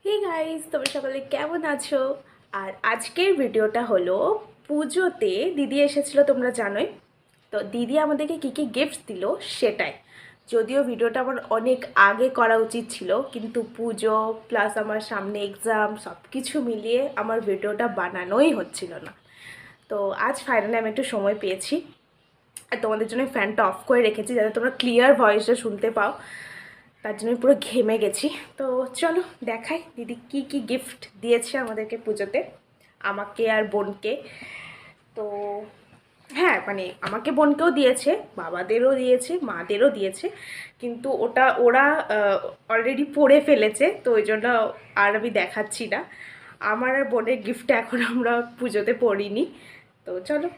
Hey guys, তোমরা সকলে কেমন আছো? আর আজকের ভিডিওটা হলো পুজোতে দিদি এসেছিল, তোমরা জানোই। তো দিদি আমাদেরকে কী কী গিফট দিল সেটাই। যদিও ভিডিওটা আমার অনেক আগে করা উচিত ছিল, কিন্তু পুজো প্লাস আমার সামনে এক্সাম সব কিছু মিলিয়ে আমার ভিডিওটা বানানোই হচ্ছিল না। তো আজ ফাইনালি আমি একটু সময় পেয়েছি, আর তোমাদের জন্য ফ্যানটা অফ করে রেখেছি যাতে তোমরা ক্লিয়ার ভয়েসটা শুনতে পাও। তার জন্য পুরো ঘেমে গেছি। তো চলো দেখাই দিদি কি কি গিফট দিয়েছে আমাদেরকে পুজোতে, আমাকে আর বোনকে। তো হ্যাঁ, মানে আমাকে বোনকেও দিয়েছে, বাবাদেরও দিয়েছে, মাদেরও দিয়েছে, কিন্তু ওরা অলরেডি পড়ে ফেলেছে, তো ওই জন্য আর আমি দেখাচ্ছি না। আমার আর বোনের গিফটটা এখন আমরা পুজোতে পড়িনি। তো চলো।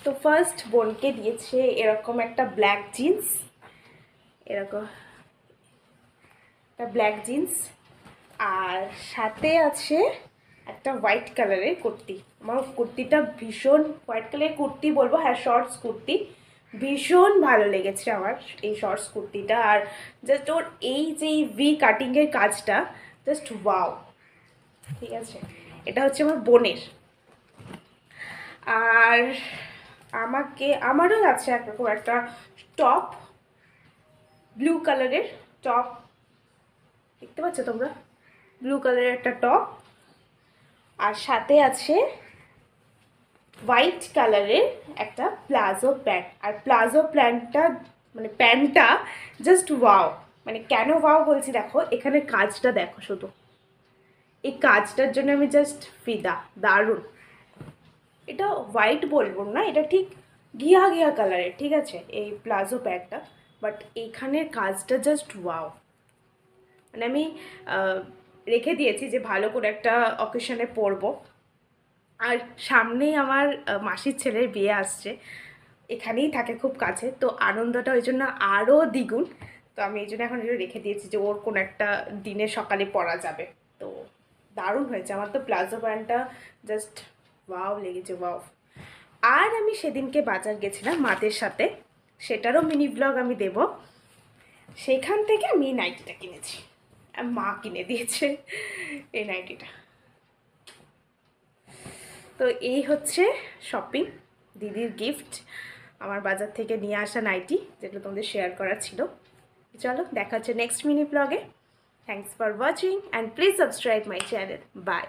তো ফার্স্ট বোনকে দিয়েছে এরকম একটা ব্ল্যাক জিন্স, এরকম একটা ব্ল্যাক জিন্স, আর সাথে আছে একটা হোয়াইট কালারের কুর্তি। আমার কুর্তিটা ভীষণ, হোয়াইট কালারের কুর্তি বলবো, হ্যাঁ শর্টস কুর্তি, ভীষণ ভালো লেগেছে আমার এই শর্টস কুর্তিটা। আর জাস্ট ওর এই যে ভি কাটিংয়ের কাজটা জাস্ট ওয়াও। ঠিক আছে, এটা হচ্ছে আমার বোনের। আর আমারও আছে একরকম একটা টপ, ব্লু কালারের টপ, দেখতে পাচ্ছ তোমরা, ব্লু কালারের একটা টপ। আর সাথে আছে হোয়াইট কালারের একটা প্লাজো প্যান্ট। আর প্লাজো প্যান্টটা মানে প্যান্টটা জাস্ট ওয়াও। মানে কেন ওয়াও বলছি, দেখো এখানে কাজটা দেখো শুধু, এই কাজটার জন্য আমি জাস্ট ফিদা, দারুণ। এটা হোয়াইট বলবো না, এটা ঠিক ঘিয়া ঘিয়া কালারের, ঠিক আছে এই প্লাজো প্যান্টটা, বাট এইখানের কাজটা জাস্ট ওয়াও। মানে আমি রেখে দিয়েছি যে ভালো করে একটা অকেশনে পরবো। আর সামনেই আমার মাসির ছেলের বিয়ে আসছে, এখানেই থাকে খুব কাছে, তো আনন্দটা ওই জন্য আরও দ্বিগুণ। তো আমি এই জন্য এখন এটা রেখে দিয়েছি যে ওর কোনো একটা দিনে সকালে পরা যাবে। তো দারুণ হয়েছে, আমার তো প্লাজো প্যান্টটা জাস্ট ওয়াও লেগেছে, ওয়াও। আর আমি সেদিনকে বাজার গেছিলাম মাদের সাথে, সেটারও মিনি ব্লগ আমি দেব। সেখান থেকে আমি নাইটিটা কিনেছি, আর মা কিনে দিয়েছে এই নাইটিটা। তো এই হচ্ছে শপিং, দিদির গিফট, আমার বাজার থেকে নিয়ে আসা নাইটি, যেগুলো তোমাদের শেয়ার করার ছিল। চলো দেখা হচ্ছে নেক্সট মিনি ব্লগে। Thanks for watching and please subscribe my channel. By.